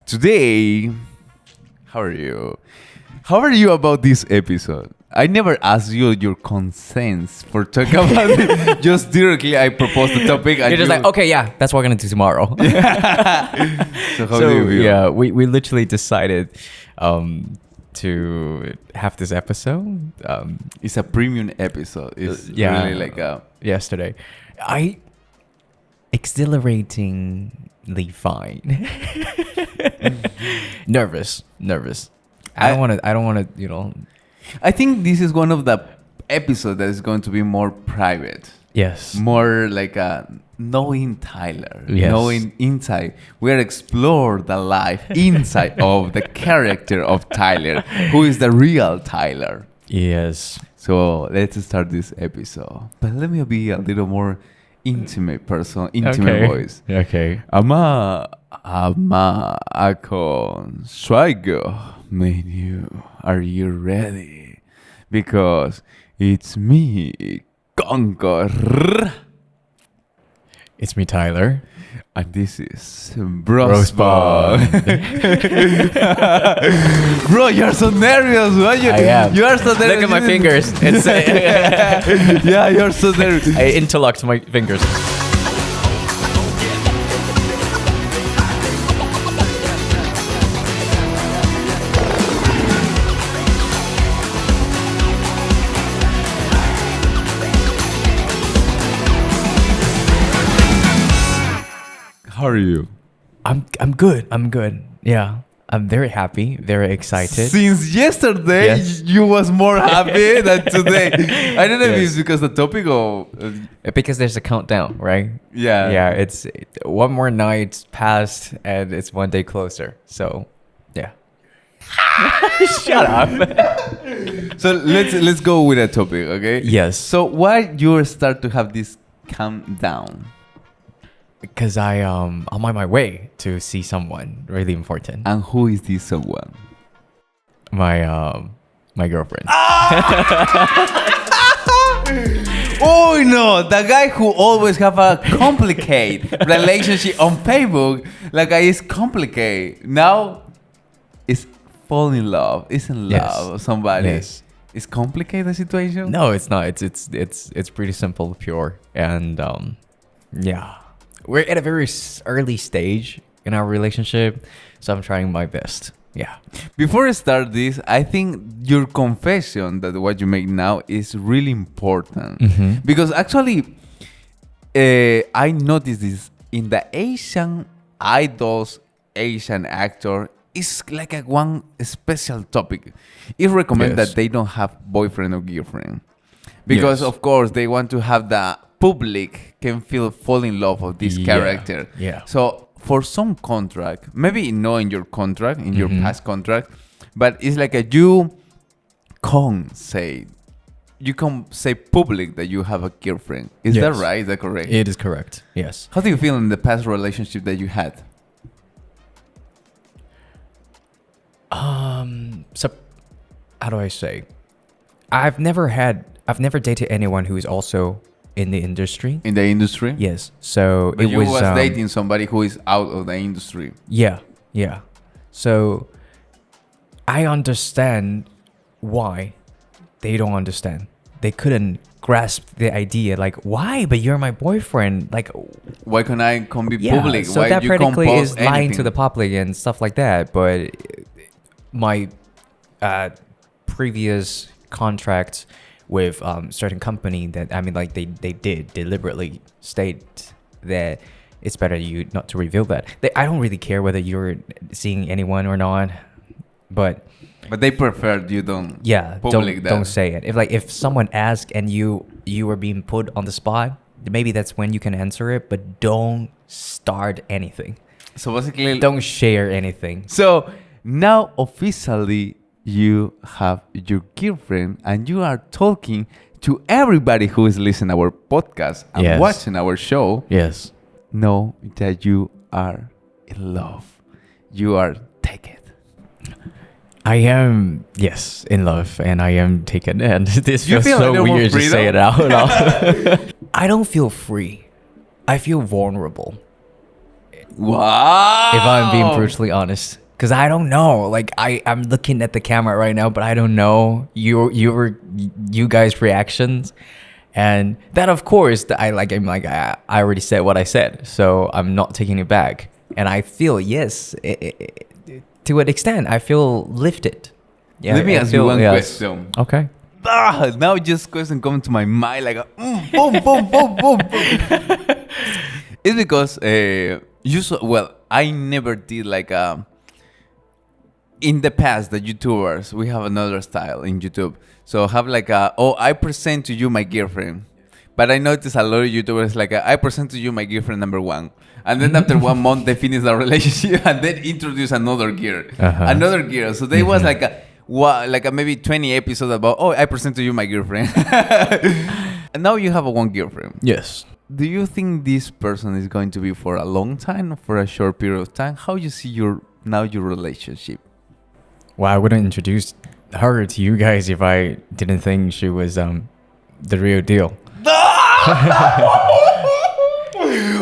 Today, how are you? How are you about this episode? I never asked you your consent for talking about it. Just directly, I proposed the topic. You're just like, okay, yeah, that's what we're gonna do tomorrow. So how do you feel? Yeah, we literally decided to have this episode. It's a premium episode. It's really like a... Yesterday. Exhilaratingly fine. Nervous. I don't want to, I think this is one of the episodes that is going to be more private. Yes. More like knowing Tyler. Yes. Knowing inside. We'll explore the life inside of the character of Tyler. Who is the real Tyler. Yes. So let's start this episode. But let me be a little more intimate person, intimate voice. Okay. Ama ako swigo menu. Are you ready? Because it's me, Concor. It's me, Tyler. And this is BROSBOND. Bro, you're so nervous. Why you? I am. You are so nervous. Look at my fingers. It's yeah, you're so nervous. I interlocked my fingers. How are you? I'm good. Yeah. I'm very happy, very excited. Since yesterday, Yes. you was more happy than today. I don't know if Yes. it's because the topic or... Because there's a countdown, right? yeah. Yeah, it's one more night passed and it's one day closer. So, yeah. Shut up. So let's go with a topic, okay? Yes. So why you start to have this countdown? Because I'm on my way to see someone really important. And who is this someone? My girlfriend. Oh no, the guy who always have a complicated relationship on Facebook, like is complicated. Now is fall in love, is in Yes. love with somebody. Yes. Is complicated the situation? No, it's not. It's pretty simple, pure, and yeah. We're at a very early stage in our relationship, so I'm trying my best. Yeah. Before I start this, I think your confession that what you make now is really important. Mm-hmm. Because actually, I noticed this in the Asian idols, Asian actor, it's like a one special topic. It recommends Yes. that they don't have boyfriend or girlfriend. Because, Yes. of course, they want to have the public can fall in love with this character. Yeah. So for some contract, maybe not in your contract, in your past contract, but it's like you can't say public that you have a girlfriend. Is that Yes. right? Is that correct? It is correct. Yes. How do you feel in the past relationship that you had? So how do I say? I've never dated anyone who is also in the industry. In the industry? Yes. So But it you was dating somebody who is out of the industry. Yeah. So I understand why they don't understand. They couldn't grasp the idea. Like, why? But you're my boyfriend. Like, Why can I come be yeah. public? So Why that you can't practically post is lying anything? to the public and stuff like that. But my previous contract with certain company that they did deliberately state that it's better you not to reveal that. I don't really care whether you're seeing anyone or not, but they preferred you don't public that. don't say it. If someone asks and you were being put on the spot, maybe that's when you can answer it, but don't start anything. So basically, Don't share anything. So now officially you have your girlfriend and you are talking to everybody who is listening our podcast and Yes. watching our show. Yes. Know that you are in love. You are taken. I am, yes, in love, and I am taken. And this You feels feel a so little more weird to free say it though? out loud. I don't feel free. I feel vulnerable. Wow. If I'm being brutally honest. Because I don't know. Like, I'm looking at the camera right now, but I don't know you guys' reactions. And that, of course, I already said what I said. So I'm not taking it back. And I feel, yes, to an extent, I feel lifted. Yeah, Let me ask you one question. Okay. Now just question comes to my mind like boom, boom, boom, boom. It's because I never did like in the past the YouTubers, we have another style in YouTube. So have like I present to you my girlfriend. But I notice a lot of YouTubers like I present to you my girlfriend number one. And then after 1 month they finish the relationship and then introduce another girl. Another girl. So there was like a maybe 20 episodes about I present to you my girlfriend. And now you have one girlfriend. Yes. Do you think this person is going to be for a long time or for a short period of time? How you see your relationship? Well, I wouldn't introduce her to you guys if I didn't think she was the real deal.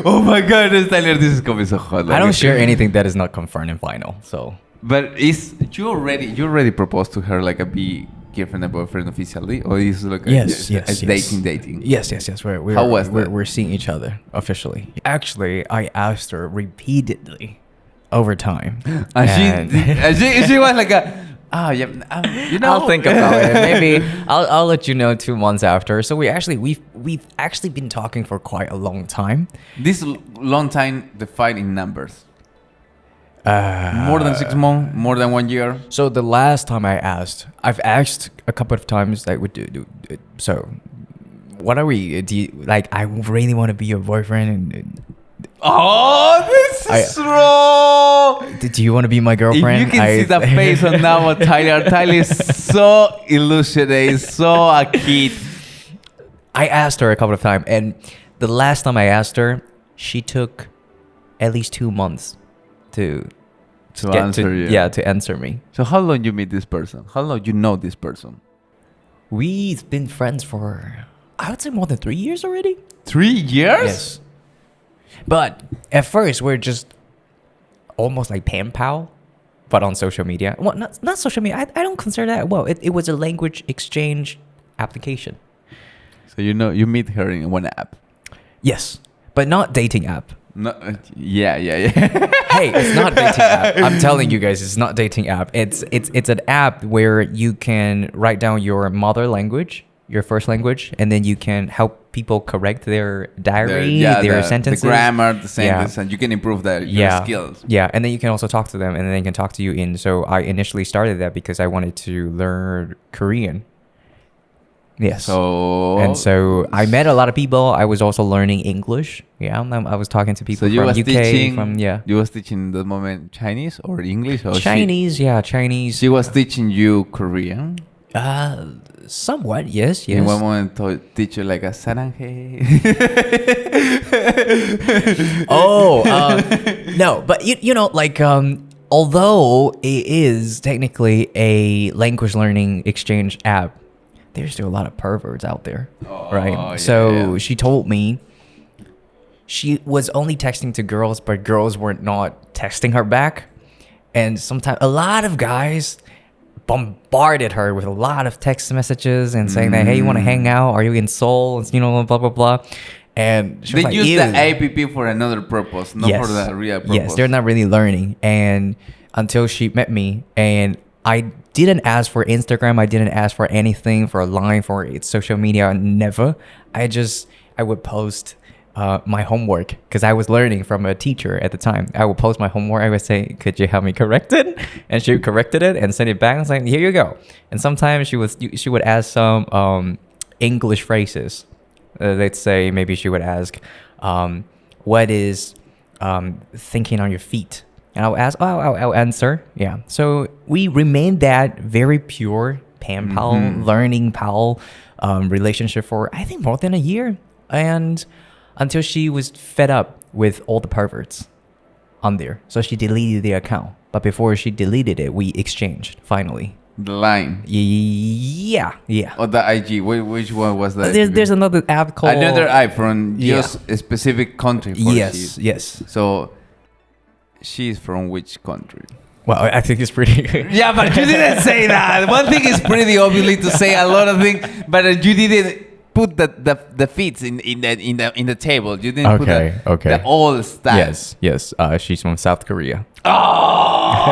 Oh my God, Tyler, this is coming so hot. I don't share anything that is not confirmed and final. So, but you already proposed to her like a be girlfriend and boyfriend officially, or is it like yes. dating? Yes. How was that? We're seeing each other officially. Actually, I asked her repeatedly over time, and she was like I'll think about it. Maybe I'll let you know 2 months after. So we've actually been talking for quite a long time. This long time defined in numbers. More than 6 months, more than 1 year. So the last time I've asked a couple of times, like, so what are we? Do you, like, I really want to be your boyfriend? This is wrong. Do you want to be my girlfriend? If you can see the face on now of Tyler. Tyler is so illuminated, so a kid. I asked her a couple of times, and the last time I asked her, she took at least 2 months to answer you. Yeah, to answer me. So how long you meet this person? How long you know this person? We've been friends for, I would say, more than 3 years already. 3 years? Yes. But at first, we're just almost like pen pal, but on social media. Well, not social media. I don't consider that. Well, it was a language exchange application. So you meet her in one app. Yes, but not dating app. No, yeah. Hey, it's not dating app. I'm telling you guys, it's not dating app. It's an app where you can write down your mother language, your first language, and then you can help people correct their diary, their sentences, the grammar, the sentence, and you can improve your skills. Yeah, and then you can also talk to them, and then they can talk to you in. So I initially started that because I wanted to learn Korean. Yes. So I met a lot of people. I was also learning English. Yeah, I was talking to people from UK. You was teaching the moment Chinese or English or Chinese? Chinese. She was teaching you Korean. Somewhat, yes. In one moment, to teach you like a saranghae. No, but you know, like although it is technically a language learning exchange app, there's still a lot of perverts out there, right? So she told me she was only texting to girls, but girls were not texting her back, and sometimes a lot of guys bombarded her with a lot of text messages and saying that, hey, you want to hang out? Are you in Seoul? And, blah, blah, blah. And she was they use the app for another purpose, not for the real purpose. Yes, they're not really learning. And until she met me, and I didn't ask for Instagram. I didn't ask for anything, for a line, for social media. Never. I would post my homework because I was learning from a teacher at the time. I would post my homework. I would say, could you help me correct it? And she corrected it and sent it back. I was like, here you go. And sometimes she would ask some English phrases. Let's say maybe she would ask, what is thinking on your feet? And I'll ask, I'll answer. Yeah. So we remained that very pure pen pal, learning pal relationship for, I think, more than a year. And until she was fed up with all the perverts on there. So she deleted the account. But before she deleted it, we exchanged, finally. The line? Yeah. Or the IG? Which one was that? There's another app called... Another app from just a specific country. Yes. So She's from which country? Well, I think it's pretty. Yeah, but you didn't say that. One thing is pretty obviously to say a lot of things, but you didn't put the feet in the table. You didn't put the all stuff. Yes. She's from South Korea. Oh,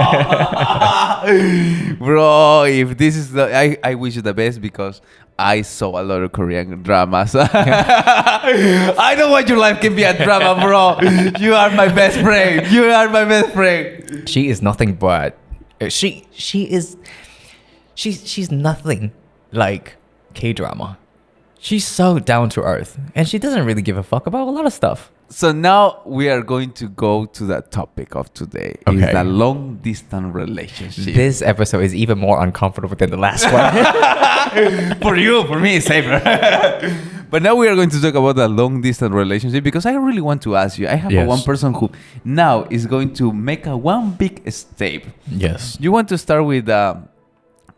bro! If this is I wish you the best because I saw a lot of Korean dramas. I know what your life can be a drama, bro. You are my best friend. You are my best friend. She is nothing but she's nothing like K-drama. She's so down to earth and she doesn't really give a fuck about a lot of stuff. So now we are going to go to the topic of today. Okay. It's the long distance relationship. This episode is even more uncomfortable than the last one. For you, for me, it's safer. But now we are going to talk about the long distance relationship because I really want to ask you. I have one person who now is going to make one big step. Yes. You want to start with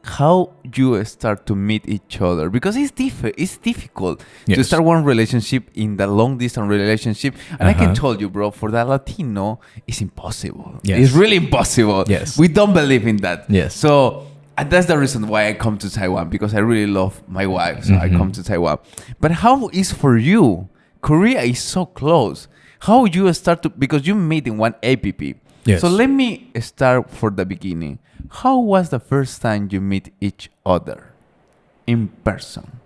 how you start to meet each other because it's difficult to start one relationship in the long distance relationship, and I can tell you, bro, for the Latino it's impossible. It's really impossible. We don't believe in that. So and that's the reason why I come to Taiwan, because I really love my wife, so I come to Taiwan. But how is for you? Korea is so close. How you start to, because you meet in one app. So let me start for the beginning. How was the first time you meet each other in person?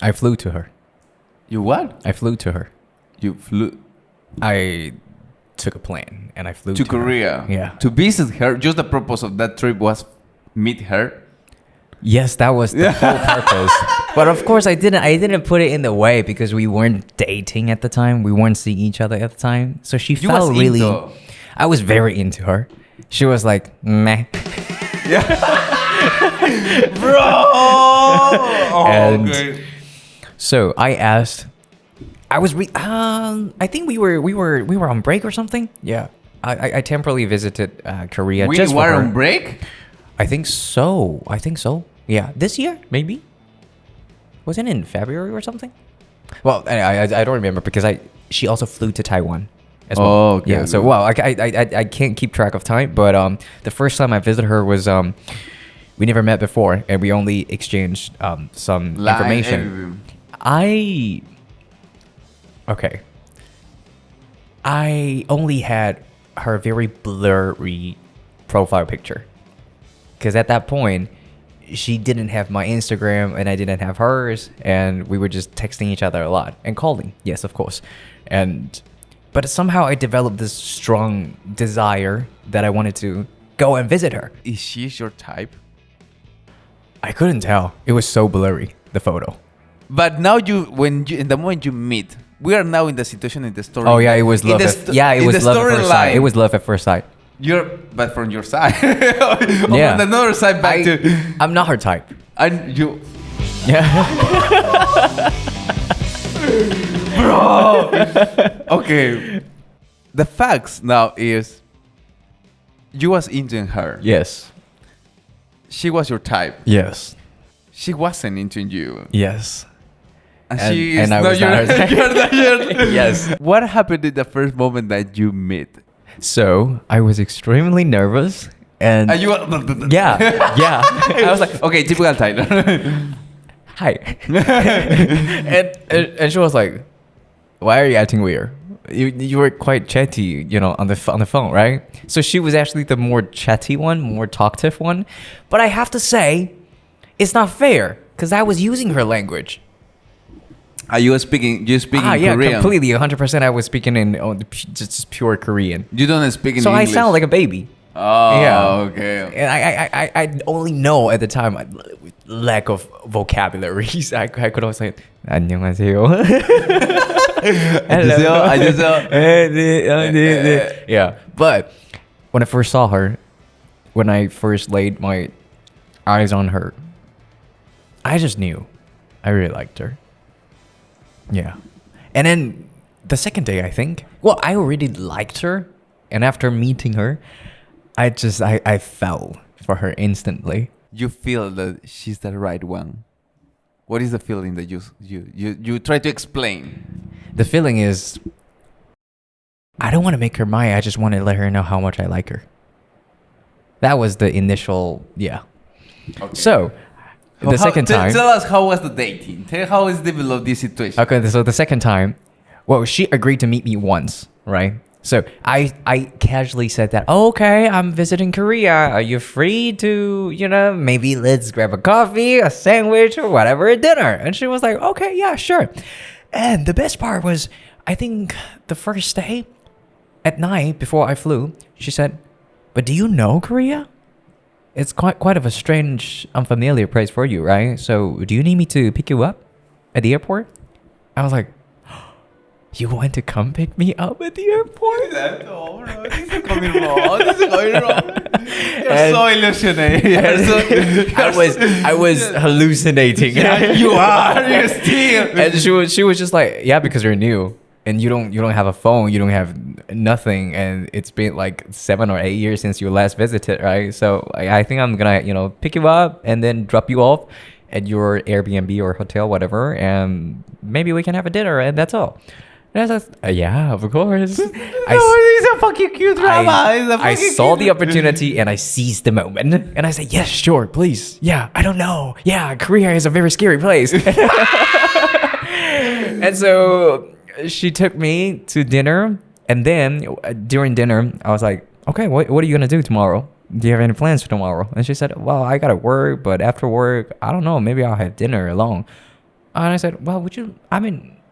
I flew to her. You what? I flew to her. You flew? I took a plane and I flew to Korea. Her. Yeah. To visit her. Just the purpose of that trip was meet her. Yes, that was the whole purpose. But of course, I didn't put it in the way because we weren't dating at the time. We weren't seeing ech other at the time. So she felt really. I was very into her. She was like, meh. Yeah. Bro. And so I asked. I was. I think we were on break or something. Yeah. I temporarily visited Korea. We just were on break. I think so. Yeah, this year maybe. Wasn't it in February or something? Well, I don't remember because she also flew to Taiwan as well. Oh, okay. Yeah. So I can't keep track of time, but the first time I visited her was we never met before, and we only exchanged some information. I only had her very blurry profile picture. Because at that point, she didn't have my Instagram and I didn't have hers. And we were just texting each other a lot and calling. Yes, of course. But somehow I developed this strong desire that I wanted to go and visit her. Is she your type? I couldn't tell. It was so blurry, the photo. But now in the moment you meet, we are now in the situation in the story. Oh yeah, it was love. It was love at first sight. It was love at first sight. But from your side. Yeah. From another side back to. I'm not her type. And you. Yeah. Bro. Okay. The facts now is you was into her. Yes. She was your type. Yes. She wasn't into you. Yes. And she is not your type. Yes. What happened in the first moment that you met? So I was extremely nervous, and you were, yeah. I was like, okay, typical Tyler. Hi, and she was like, why are you acting weird? You were quite chatty, on the phone, right? So she was actually the more chatty one, more talkative one. But I have to say, it's not fair because I was using her language. You speaking Korean? Yeah, completely, 100%. I was speaking in just pure Korean. You don't speak in English. So I sound like a baby. Oh, yeah. Okay. And I only know at the time lack of vocabularies. I could also say 안녕하세요. Hello. Yeah, but when I first saw her, when I first laid my eyes on her, I just knew I really liked her. Yeah. And then the second day, I think, I already liked her. And after meeting her, I fell for her instantly. You feel that she's the right one. What is the feeling that you try to explain? The feeling is I don't want to make her mine. I just want to let her know how much I like her. That was the initial, yeah. Okay. So, the second time... Tell us how was the dating. Tell how is developed this situation. Okay, so the second time, well, she agreed to meet me once, right? So I casually said that, oh, okay, I'm visiting Korea. Are you free to, maybe let's grab a coffee, a sandwich, or whatever at dinner? And she was like, okay, yeah, sure. And the best part was, I think the first day at night before I flew, she said, but do you know Korea? It's quite of a strange, unfamiliar place for you, right? So do you need me to pick you up at the airport? I was like, you want to come pick me up at the airport? No, bro. This is going wrong. You're so hallucinating. I was hallucinating. Yeah, you are. You're still. And she was just like, yeah, because you're new and you don't have a phone, you don't have nothing, and it's been like 7 or 8 years since you last visited, right? So I think I'm gonna pick you up and then drop you off at your Airbnb or hotel, whatever, and maybe we can have a dinner, and that's all. And I was like, yeah, of course. He's a fucking cute drama. I saw the opportunity and I seized the moment. And I said, yes, sure, please. Yeah, I don't know. Yeah, Korea is a very scary place. And so she took me to dinner. And then during dinner, I was like, okay, what are you going to do tomorrow? Do you have any plans for tomorrow? And she said, well, I got to work, but after work, I don't know, maybe I'll have dinner alone. And I said, well,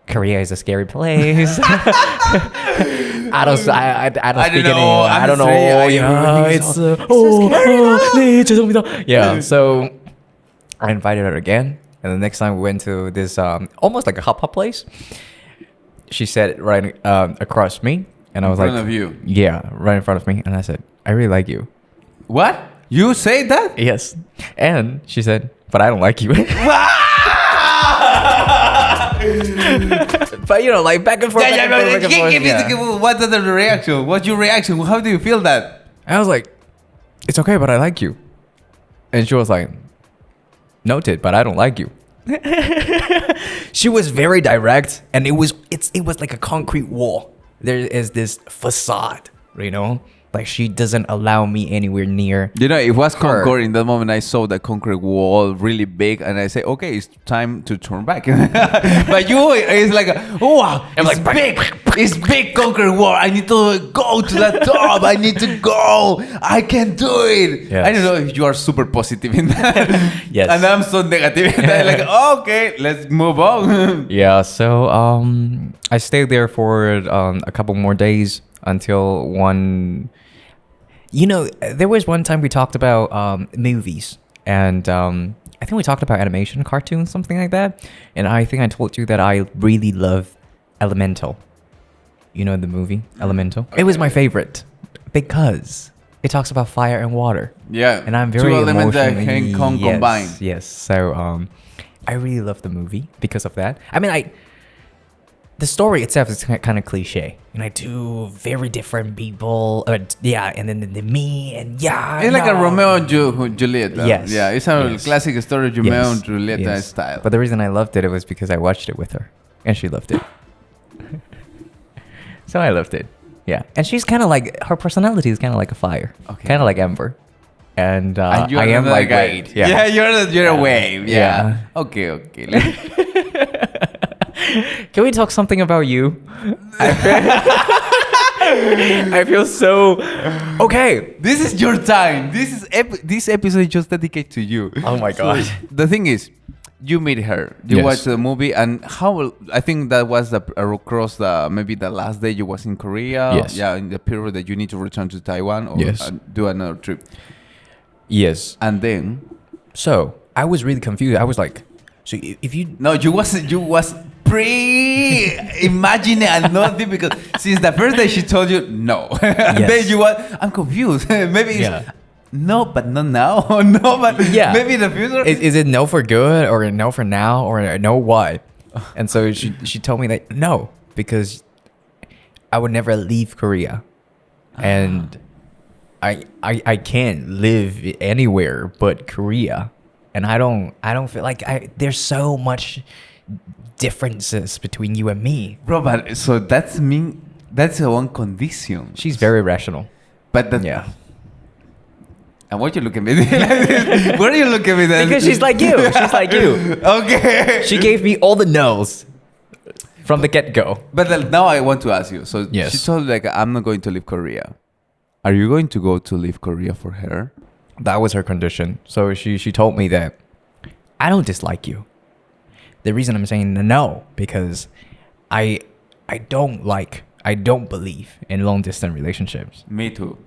Korea is a scary place. I don't speak any. I don't know. Yeah. So I invited her again, and the next time we went to this almost like a hot pot place. She sat right across me, and I was like, "In front of you?" Yeah, right in front of me, and I said, "I really like you." What? You say that? Yes. And she said, "But I don't like you." But like back and forth. What is the reaction? What's your reaction? How do you feel that? I was like, it's okay, but I like you. And she was like, noted, but I don't like you. She was very direct, and it was like a concrete wall. There is this facade, like she doesn't allow me anywhere near. It was Concor. In that moment, I saw the concrete wall really big, and I said, okay, it's time to turn back. But you, it's like, wow, it's big. It's big concrete wall. I need to go to the top. I need to go. I can do it. Yes. I don't know if you are super positive in that. Yes. And I'm so negative in that. Like, okay, let's move on. Yeah, so I stayed there for a couple more days until one... there was one time we talked about movies, and I think we talked about animation, cartoons, something like that. And I think I told you that I really love Elemental. The movie Elemental? Okay. It was my favorite because it talks about fire and water. Yeah. And I'm very emotional. 2 elements that can combine. Yes. So I really love the movie because of that. I mean, the story itself is kind of cliche. Two very different people. And then the me and It's like a Romeo and Juliet. Yes. Yeah, it's a classic story, Romeo and Juliet style. But the reason I loved it was because I watched it with her, and she loved it. So I loved it. Yeah, and she's kind of like, her personality is kind of like a fire, kind of like Ember. And I am like Wade. Yeah, you're a wave. Yeah. Okay. Can we talk something about you? I feel so... Okay. This is your time. This episode is just dedicated to you. Oh my God. So, the thing is, you meet her. You watch the movie, and I think that was across maybe the last day you was in Korea. Yes. Yeah, in the period that you need to return to Taiwan or do another trip. Yes. And then... So, I was really confused. I was like... So if you... No, you was pre-imagining and not because since the first day she told you no. Then you were, I'm confused. Maybe it's no, but not now. No, but maybe in the future. Is it no for good or no for now or no why? And so she told me that no, because I would never leave Korea. And I can't live anywhere but Korea. And I don't feel like there's so much differences between you and me. Bro, but so that's mean That's the one condition. She's very rational. But that, Yeah. And why you look at me? Why are you looking at me? Then? Because she's like you. She's like you. Okay. She gave me all the no's from the get-go. But now I want to ask you. So Yes. she told you, like, I'm not going to leave Korea. Are you going to go to leave Korea for her? That was her condition. So she told me that I don't dislike you. The reason I'm saying no, because I don't believe in long distance relationships. Me too.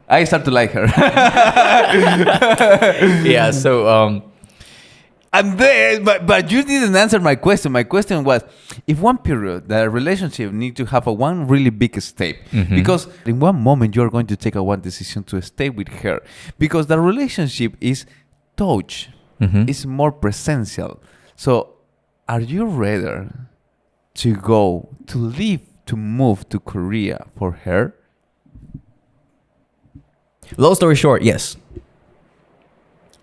I start to like her. Yeah, so And then, but you didn't answer my question. My question was, if one period the relationship need to have a one really big step, because in one moment you are going to take a one decision to stay with her, because the relationship is touch, is more presential. So, are you ready to go to leave to move to Korea for her? long story short, yes.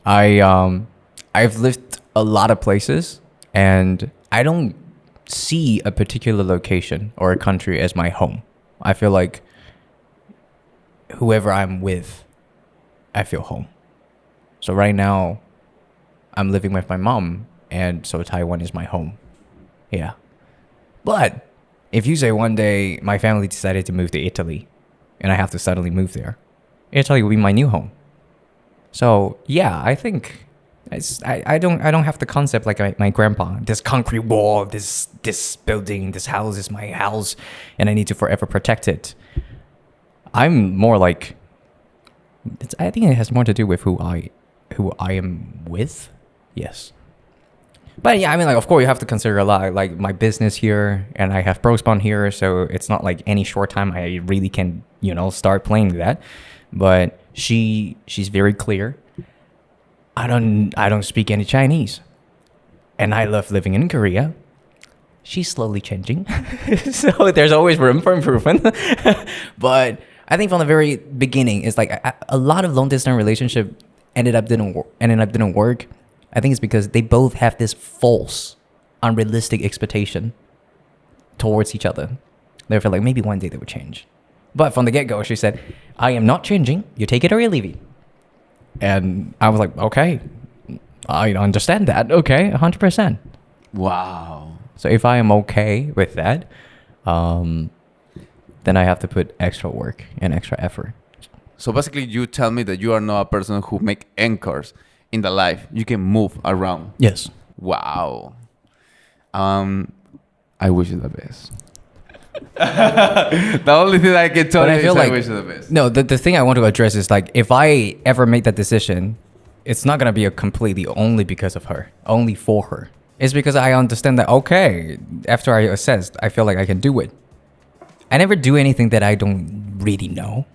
I've lived a lot of places, and I don't see a particular location or a country as my home. I feel like whoever I'm with, I feel home. So right now, I'm living with my mom, and so Taiwan is my home. Yeah. But if you say one day my family decided to move to Italy, and I have to suddenly move there, Italy will be my new home. So yeah, I think I don't have the concept like my grandpa. This concrete wall, this building, this house is my house, and I need to forever protect it. I'm more like, I think it has more to do with who I am with. Yes. But yeah, I mean, like, of course, you have to consider a lot, like my business here, and I have BROSBOND here, so it's not like any short time I really can, start playing that. But she's very clear. I don't speak any Chinese, and I love living in Korea. She's slowly changing, so there's always room for improvement. But I think from the very beginning, it's like a lot of long distance relationship ended up didn't work. I think it's because they both have this false, unrealistic expectation towards each other. They feel like maybe one day they would change. But from the get-go, she said, I am not changing. You take it or you leave it. And I was like, okay, I understand that. Okay, 100%. Wow. So if I am okay with that, then I have to put extra work and extra effort. So basically, you tell me that you are not a person who make anchors in the life. You can move around. Yes. Wow. I wish you the best. The only thing I can tell you is I wish you the best. No, the thing I want to address is like, if I ever make that decision, it's not going to be a completely only because of her, only for her. It's because I understand that, okay, after I assessed, I feel like I can do it. I never do anything that I don't really know.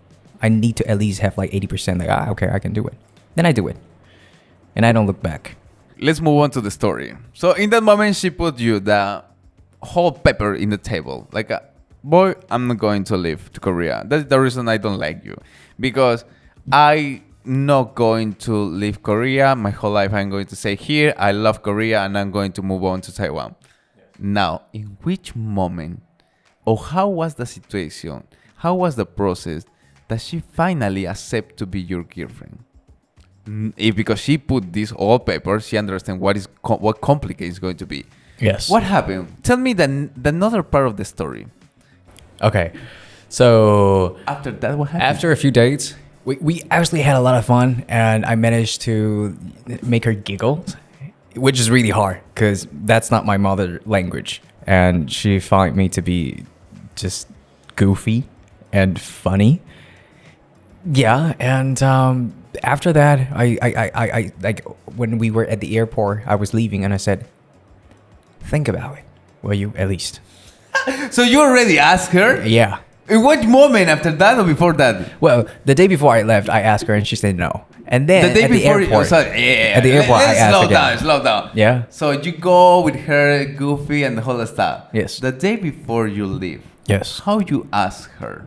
I need to at least have like 80% like, okay, I can do it. Then I do it. And I don't look back. Let's move on to the story. So in that moment, she put you the whole pepper in the table. Like, boy, I'm not going to leave to Korea. That's the reason I don't like you. Because I'm not going to leave Korea. My whole life I'm going to stay here. I love Korea and I'm going to move on to Taiwan. Yes. Now, in which moment or how was the situation? How was the process that she finally accept to be your girlfriend? Because she put this all paper, she understands what complicated is going to be. Yes. What happened? Tell me the another part of the story. Okay. So after that, what happened? After a few dates, we actually had a lot of fun, and I managed to make her giggle, which is really hard because that's not my mother language. And she found me to be just goofy and funny. Yeah, and after that, I like when we were at the airport, I was leaving, and I said, "Think about it, will you at least?" So you already asked her? Yeah. In what moment, after that or before that? Well, the day before I left, I asked her, and she said no. And then the day at before, the airport, at the airport, I asked slow down. Yeah. So you go with her, goofy, and the whole stuff. Yes. The day before you leave. Yes. How you ask her?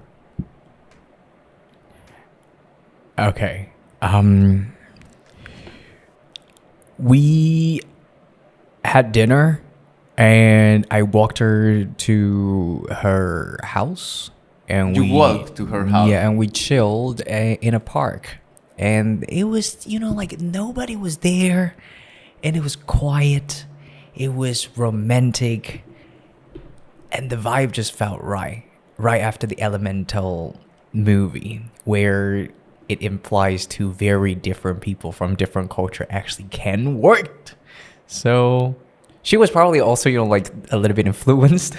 Okay. We had dinner, And I walked her to her house. And You walked to her house? Yeah, and we chilled in a park. And it was, like nobody was there. And it was quiet. It was romantic. And the vibe just felt right. Right after the Elemental movie, where it implies two very different people from different culture actually can work. So she was probably also, like a little bit influenced,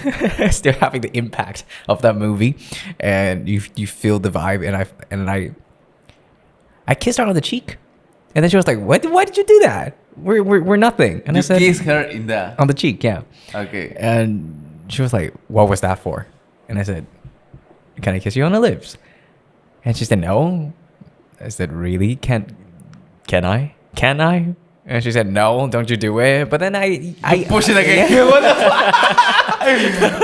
still having the impact of that movie, and you feel the vibe. And I kissed her on the cheek, and then she was like, "What? Why did you do that? We're nothing." And You I said, kissed her in the... on the cheek, yeah. Okay. And she was like, "What was that for?" And I said, "Can I kiss you on the lips?" And she said, "No." I said, "Really? Can I? Can I?" And she said, "No, don't you do it." But then I Push it again. What the fuck?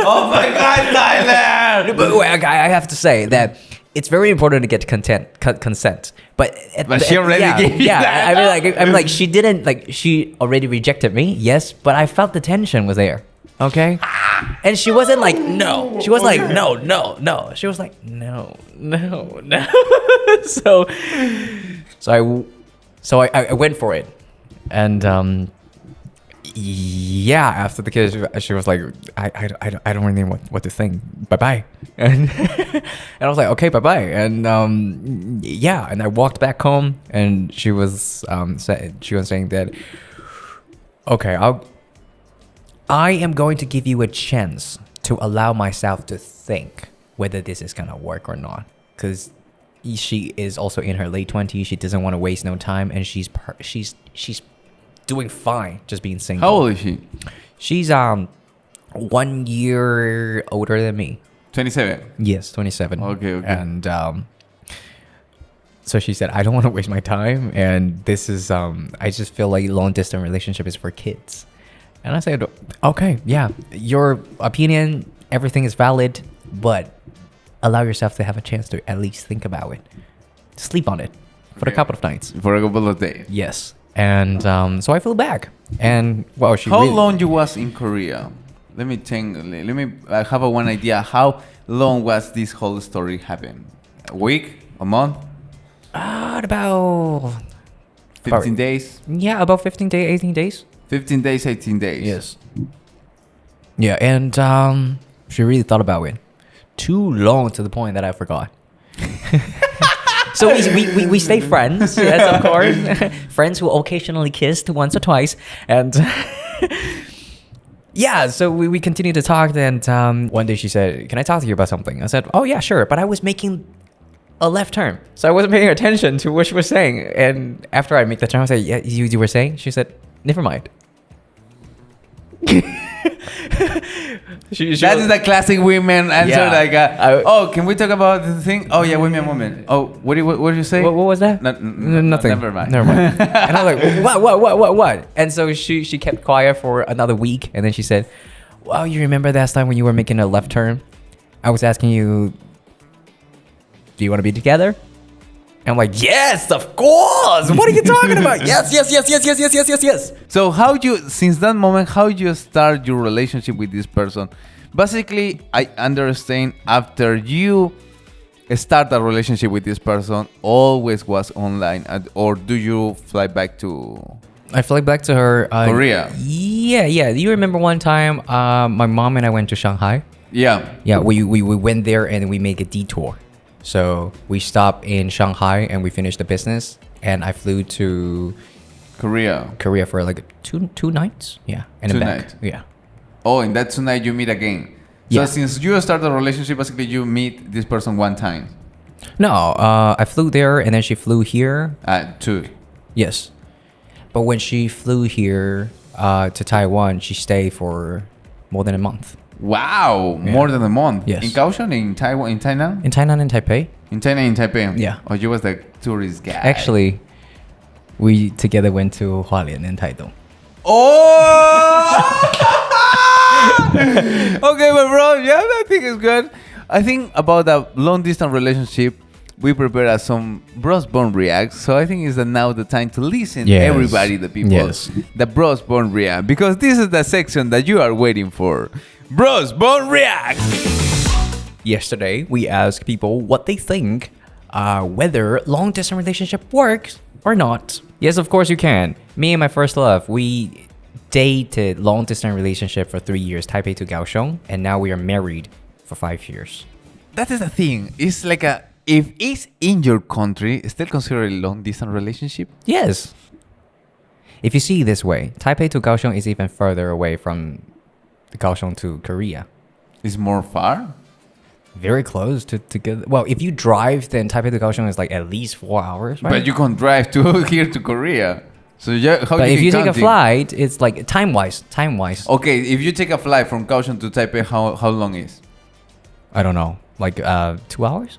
Oh my God, Tyler! But wait, I have to say that it's very important to get consent. But She already gave you that. I mean, like she didn't, like she already rejected me. Yes, but I felt the tension was there. Okay, and she wasn't like no. She was like no. She was like no. So I went for it, and yeah. After the kiss, she was like, I don't really know what to think. Bye, and I was like, okay, bye, and yeah. And I walked back home, and she was saying that, okay, I am going to give you a chance to allow myself to think whether this is gonna work or not, because she is also in her late 20s. She doesn't want to waste no time, and she's doing fine just being single. How old is she? She's 1 year older than me. 27. Yes, 27. Okay. And so she said, I don't want to waste my time, and this is I just feel like long distance relationship is for kids. And I said, okay, yeah, your opinion, everything is valid, but allow yourself to have a chance to at least think about it. Sleep on it for a couple of nights. For a couple of days. Yes. And so I flew back. And well, How long you was in Korea? Let me have one idea. How long was this whole story happen? A week? A month? About 15 days? Yeah, about 15 days, 18 days. 15 days, 18 days. Yes. Yeah, and she really thought about it. Too long to the point that I forgot. So we stay friends, yes, of course. Friends who occasionally kissed once or twice. And yeah, so we continued to talk. And one day she said, can I talk to you about something? I said, oh, yeah, sure. But I was making a left turn, so I wasn't paying attention to what she was saying. And after I make the turn, I said, yeah, you were saying? She said, never mind. That is the classic women answer. Yeah. Like, oh, can we talk about the thing? Oh yeah, wait me a moment. Oh, what did you say? What was that? Nothing. Never mind. And I was like, what? And so she kept quiet for another week, and then she said, well, you remember that time when you were making a left turn? I was asking you, do you want to be together? And I'm like, yes, of course. What are you talking about? Yes. So since that moment, how you start your relationship with this person? Basically, I understand after you start a relationship with this person, always was online, or do you fly back to? I flew back to her. Korea. Yeah. Do you remember one time my mom and I went to Shanghai? Yeah. Yeah, we went there and we made a detour. So we stopped in Shanghai and we finished the business, and I flew to Korea for like two nights. Yeah, and two then back. nights. Yeah. Oh, and that tonight you meet again. So Yeah. since you start a relationship, basically you meet this person one time. No, I flew there and then she flew here. Two. Yes, but when she flew here to Taiwan, she stayed for more than a month. Wow, Yeah. more than a month. Yes. In Kaohsiung, in Taiwan, in Tainan? In Tainan and Taipei. In Tainan, in Taipei. Yeah. Oh, you was the tourist guy. Actually, we together went to Hualien and Taitung. Oh! Okay, but bro, yeah, I think it's good. I think about a long distance relationship, we prepared some BROSBOND reacts. So I think it's now the time to listen Yes. everybody, the people, Yes. the BROSBOND react, because this is the section that you are waiting for. BROSBOND reacts. Yesterday, we asked people what they think, whether long distance relationship works or not. Yes, of course you can. Me and my first love, we dated long distance relationship for 3 years, Taipei to Kaohsiung, and now we are married for 5 years. That is the thing. It's like if it's in your country, still consider a long distance relationship. Yes. If you see it this way, Taipei to Kaohsiung is even further away from Kaohsiung to Korea. It's more far. Very close to together. Well, if you drive, then Taipei to Kaohsiung is like at least 4 hours, right? But you can drive to here to Korea. So yeah, how But you if you take a counting? flight, it's like time-wise. Okay, if you take a flight from Kaohsiung to Taipei, how long is? I don't know, like 2 hours?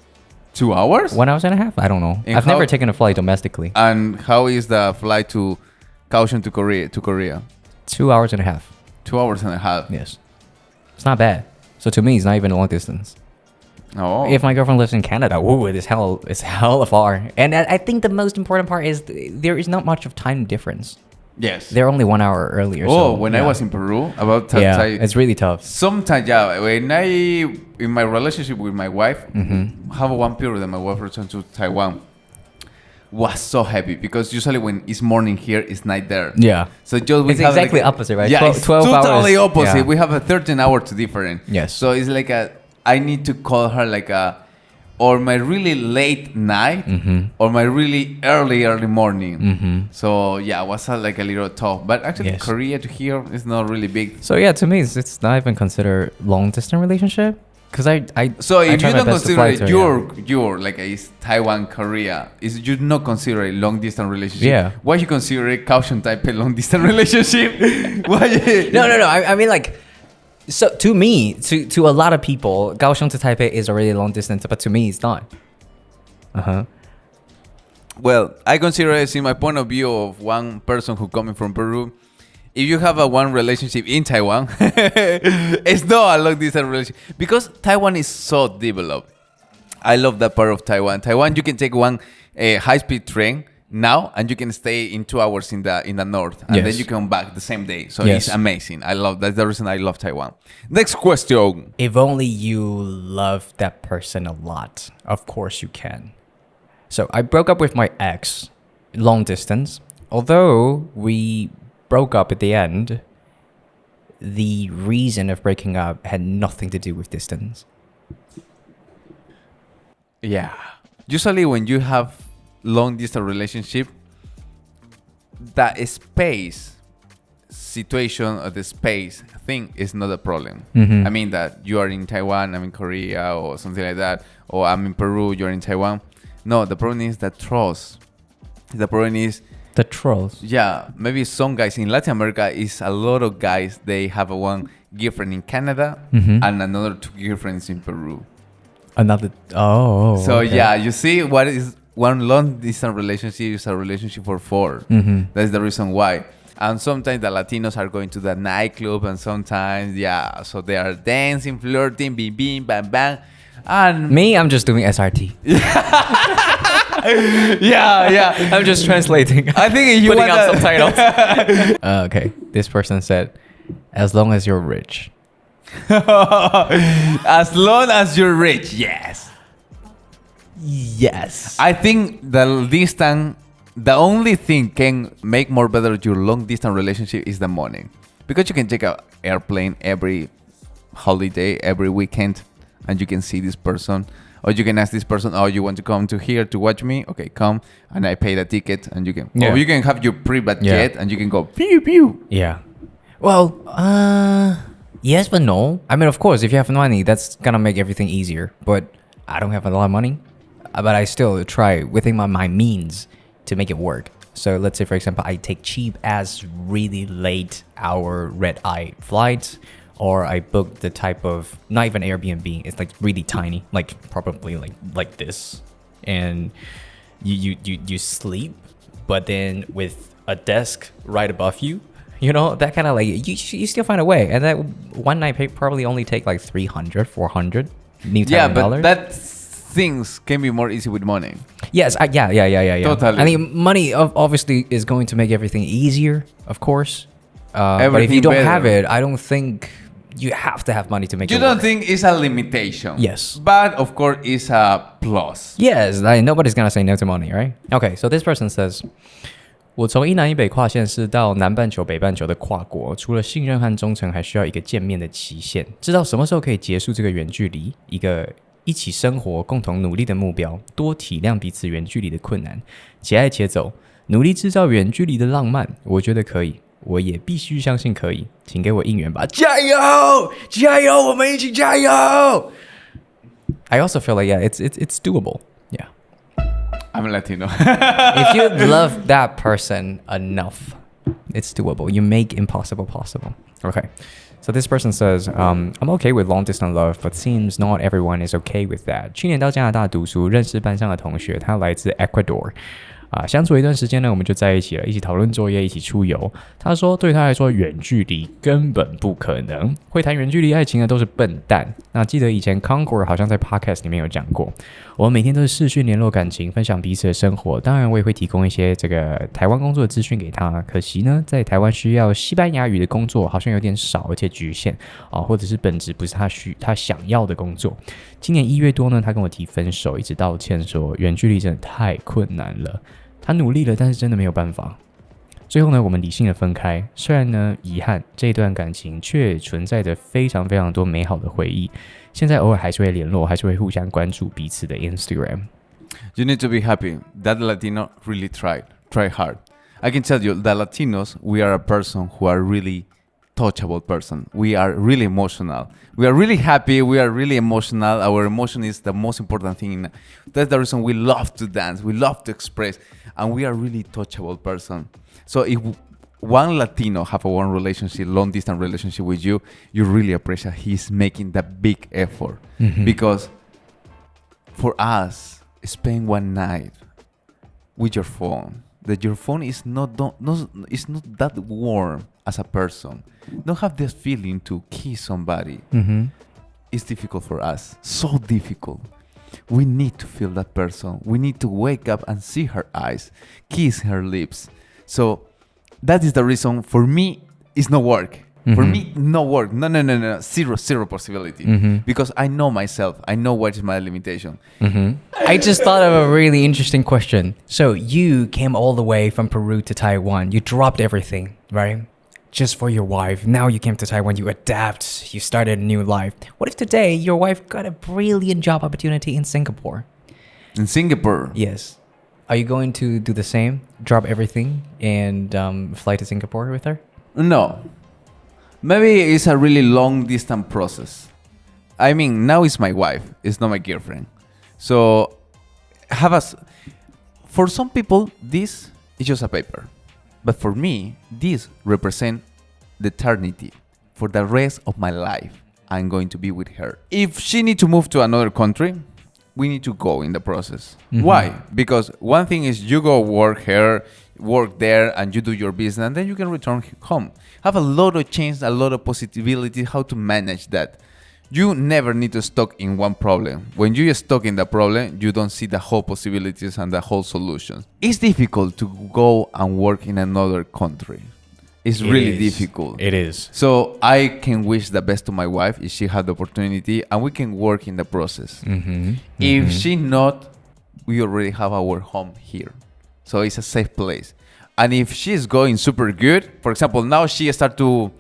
2 hours? 1 hour and a half? I don't know. And I've how- never taken a flight domestically. And how is the flight to Kaohsiung to Korea? 2 hours and a half. 2 hours and a half. Yes. It's not bad. So to me, it's not even a long distance. Oh. If my girlfriend lives in Canada, ooh, it's hella far. And I think the most important part is there is not much of time difference. Yes. They're only 1 hour earlier. Oh, so, when yeah. I was in Peru, about Yeah, it's really tough. sometimes, yeah, when in my relationship with my wife, Mm-hmm. have one period that my wife returned to Taiwan, was so happy because usually when it's morning here, it's night there. Yeah. So just we It's have exactly like opposite, right? Yeah, 12 it's 12 totally hours. opposite. Yeah. We have a 13 hour to different. Yes. So it's like I need to call her like or my really late night Mm-hmm. or my really early morning. Mm-hmm. So yeah, it was like a little tough. But actually, Yes. Korea to here is not really big. So yeah, to me, it's not even considered long distance relationship. Because I So I if try you my don't best to consider fly to, your like it's Taiwan, Korea, is you not consider a long distance relationship? Yeah. Why you consider a Kaohsiung Taipei long distance relationship? Why? No. I mean like, so to me, to a lot of people, Kaohsiung to Taipei is already long distance, but to me, it's not. Well, I consider it in my point of view of one person who coming from Peru. If you have a one relationship in Taiwan, it's not a long distance relationship because Taiwan is so developed. I love that part of Taiwan. Taiwan, you can take one high speed train now, and you can stay in 2 hours in the north, and Yes. then you come back the same day. So Yes. it's amazing. I love that's the reason I love Taiwan. Next question. If only you love that person a lot, of course you can. So I broke up with my ex, long distance. Although we broke up at the end, the reason of breaking up had nothing to do with distance. Yeah. Usually when you have long distance relationship, that space situation or the space thing is not a problem. Mhm. I mean that you are in Taiwan, I'm in Korea or something like that, or I'm in Peru, you're in Taiwan. No, the problem is the trust. The problem is The trolls. yeah, maybe some guys in Latin America is a lot of guys they have a one girlfriend in Canada Mhm. and another two girlfriends in Peru. Another. Oh. So okay. yeah, you see what is one long distance relationship is a relationship for four. Mhm. That's the reason why. And sometimes the Latinos are going to the nightclub and sometimes yeah, so they are dancing, flirting, bing bing, bang bang. And Me, I'm just doing SRT. yeah. I'm just translating. I think if you putting want out subtitles. Okay, this person said, as long as you're rich. as long as you're rich, yes. Yes. I think the distance, the only thing can make more better your long distance relationship is the money, because you can take an airplane every holiday, every weekend, and you can see this person, or you can ask this person, "Oh, you want to come to here to watch me? Okay, come, and I pay the ticket, and you can." Yeah. Or you can have your private Yeah. jet, and you can go pew pew. Yeah. Well, yes but no. I mean, of course, if you have money, that's gonna make everything easier. But I don't have a lot of money. But I still try within my means to make it work. So let's say, for example, I take cheap as really late hour red eye flights, or I book the type of not even Airbnb. It's like really tiny, like probably like this, and you sleep, but then with a desk right above you. You know, that kind of like, you still find a way. And that one night probably only take like 300, 400 New Yeah, Taiwan but dollars. that's things can be more easy with money. Yes, yeah. Totally. I mean, money obviously is going to make everything easier, of course. But if you don't have it, I don't think you have to have money to make it You don't work. think it's a limitation. Yes. But of course, it's a plus. Yes, like, nobody's gonna say no to money, right? Okay, so this person says, 我从一南一北跨县市到南半球、北半球的跨国，除了信任和忠诚，还需要一个见面的期限，知道什么时候可以结束这个远距离，一个一起生活、共同努力的目标，多体谅彼此远距离的困难，且爱且走，努力制造远距离的浪漫，我觉得可以。我也必须相信可以，请给我应援吧！加油，加油，我们一起加油！ I also feel like it's doable. Yeah. I'm Latino. If you love that person enough, it's doable. You make impossible possible. Okay. So this person says, I'm okay with long distance love, but seems not everyone is okay with that. 去年到加拿大读书，认识班上的同学，他来自 Ecuador。相处一段时间呢，我们就在一起了，一起讨论作业，一起出游。他说，对他来说，远距离根本不可能。会谈远距离爱情的都是笨蛋。那记得以前 Concor 好像在 podcast 里面有讲过，我们每天都是视讯联络感情，分享彼此的生活。当然，我也会提供一些这个台湾工作的资讯给他。可惜呢，在台湾需要西班牙语的工作好像有点少，而且局限或者是本质不是他想要的工作。今年1月多呢，他跟我提分手，一直道歉说远距离真的太困难了。他努力了，但是真的没有办法。最后呢，我们理性的分开。虽然呢，遗憾这段感情却存在着非常非常多美好的回忆。现在偶尔还是会联络，还是会互相关注彼此的 Instagram。 You need to be happy that Latino really try hard. I can tell you that Latinos, we are a person who are really touchable person. We are really emotional. We are really happy. We are really emotional. Our emotion is the most important thing. That's the reason we love to dance. We love to express. And we are really touchable person. So if one Latino have a one relationship, long distance relationship with you, you really appreciate he's making that big effort. Mm-hmm. Because for us, spend one night with your phone, that your phone is not that warm as a person. Don't have this feeling to kiss somebody. Mm-hmm. It's difficult for us. So difficult. We need to feel that person. We need to wake up and see her eyes, kiss her lips. So that is the reason for me it's not work. Mm-hmm. For me, no work. No. Zero possibility. Mm-hmm. Because I know myself. I know what is my limitation. Mm-hmm. I just thought of a really interesting question. So you came all the way from Peru to Taiwan. You dropped everything, right? Just for your wife. Now you came to Taiwan, you adapt, you started a new life. What if today your wife got a brilliant job opportunity in Singapore? In Singapore? Yes. Are you going to do the same? Drop everything and fly to Singapore with her? No. Maybe it's a really long distance process. I mean, now it's my wife. It's not my girlfriend. So for some people, this is just a paper. But for me, this represents the eternity. For the rest of my life, I'm going to be with her. If she needs to move to another country, we need to go in the process. Mm-hmm. Why? Because one thing is you go work here, work there, and you do your business, and then you can return home. Have a lot of change, a lot of possibility how to manage that. You never need to stuck in one problem. When you're stuck in the problem, you don't see the whole possibilities and the whole solutions. It's difficult to go and work in another country. It's really difficult. It is. So I can wish the best to my wife if she had the opportunity, and we can work in the process. Mm-hmm. If mm-hmm. she not, we already have our home here. So it's a safe place. And if she's going super good, for example, now she start to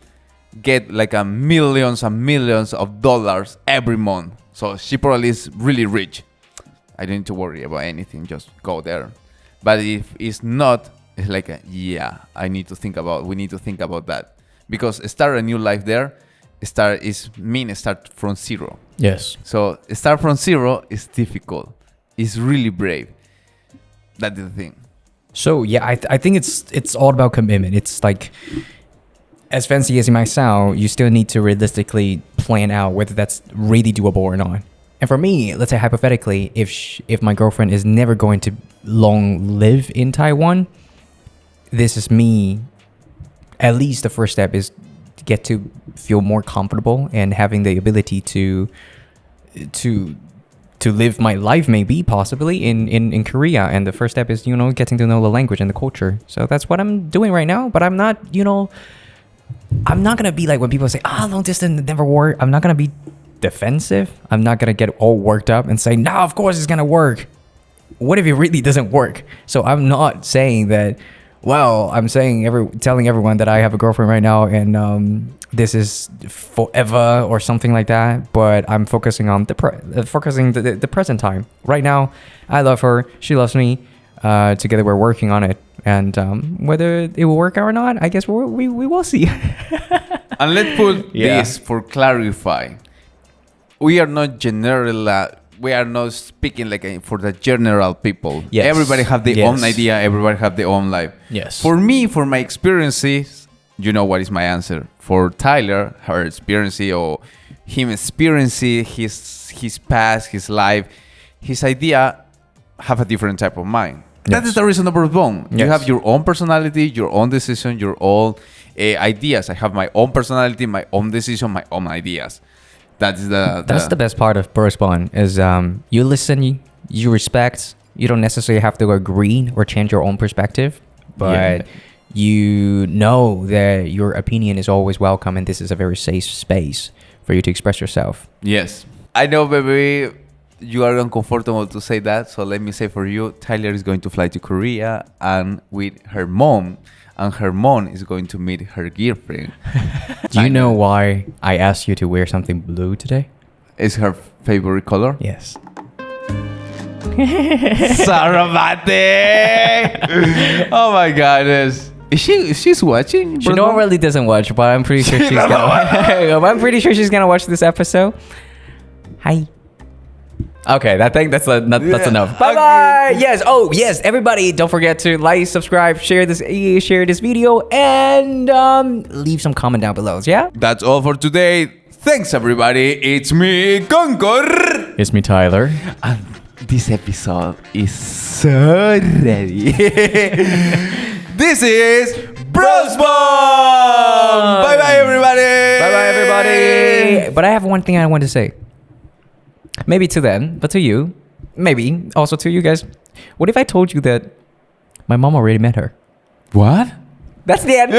get like millions and millions of dollars every month. So she probably is really rich. I don't need to worry about anything. Just go there. But if it's not, it's like, we need to think about that. Because start a new life there, start from zero. Yes. So start from zero is difficult. It's really brave. That's the thing. So yeah, I think it's all about commitment. It's like, as fancy as it might sound, you still need to realistically plan out whether that's really doable or not. And for me, let's say hypothetically, if my girlfriend is never going to long live in Taiwan, this is me. At least the first step is to get to feel more comfortable and having the ability to to live my life, maybe possibly in Korea. And the first step is, you know, getting to know the language and the culture. So that's what I'm doing right now. But I'm not, you know, I'm not gonna be like when people say, long distance never work. I'm not gonna be defensive. I'm not gonna get all worked up and say, no, of course it's gonna work. What if it really doesn't work? So I'm not saying that. Well, I'm saying telling everyone that I have a girlfriend right now and this is forever or something like that. But I'm focusing on the present time. Right now, I love her. She loves me. Together, we're working on it. And whether it will work out or not, I guess we will see. And let's put this for clarify. We are not we are not speaking like for the general people. Yes. Everybody have their own idea. Everybody have their own life. Yes. For me, for my experiences, you know what is my answer. For Tyler, her experience or him experiencing his past, his life, his idea have a different type of mind. Yes. That is the reason of BROSBOND. Yes. You have your own personality, your own decision, your own ideas. I have my own personality, my own decision, my own ideas. That's the best part of BROSBOND is you listen, you respect. You don't necessarily have to agree or change your own perspective, but you know that your opinion is always welcome, and this is a very safe space for you to express yourself. Yes, I know, baby. You are uncomfortable to say that, so let me say for you, Tyler is going to fly to Korea and with her mom. And her mom is going to meet her girlfriend. Do you know why I asked you to wear something blue today? Is her favorite color? Yes. Sarabate! Oh my goodness. She's watching? She normally doesn't watch, but I'm pretty sure she's gonna watch this episode. Hi. Okay, that's enough. Bye bye. Yes. Oh yes, everybody, don't forget to like, subscribe, share this video, and leave some comment down below. Yeah. That's all for today. Thanks everybody. It's me, Concor. It's me, Tyler. And this episode is so ready. This is BROSBOND. Bye bye everybody. Bye bye everybody. But I have one thing I want to say. Maybe to them, but to you, maybe also to you guys. What if I told you that my mom already met her? What? That's the end.